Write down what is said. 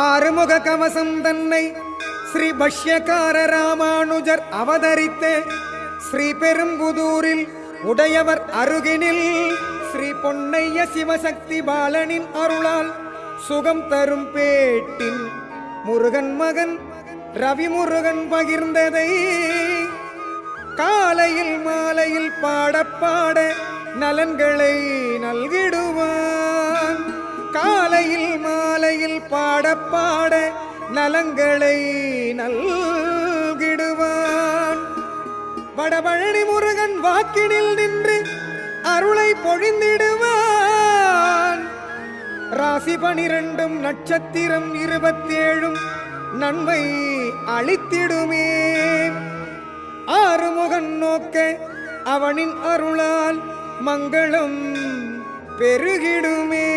ஆறுமுக கவசம் தன்னை ஸ்ரீ பஷ்யகார ராமானுஜர் அவதரித்த ஸ்ரீ பெரும்புதூரில் உடையவர் அருகினில் ஸ்ரீ பொன்னைய சிவசக்தி பாலனின் அருளால் சுகம் தரும் பேட்டின் முருகன் மகன் ரவிமுருகன் பகிர்ந்ததை காலையில் மாலையில் பாட பாட நலன்களை நல்கிடுவான். காலையில் மாலையில் பாட பாட நலங்களை நல்கிடுவான். வடபழனி முருகன் வாக்கினில் நின்று அருளை பொழிந்திடுவான். ராசி 12 நட்சத்திரம் 27 நன்மை அளித்திடுமே. ஆறுமுகன் நோக்க அவனின் அருளால் மங்களம் பெருகிடுமே.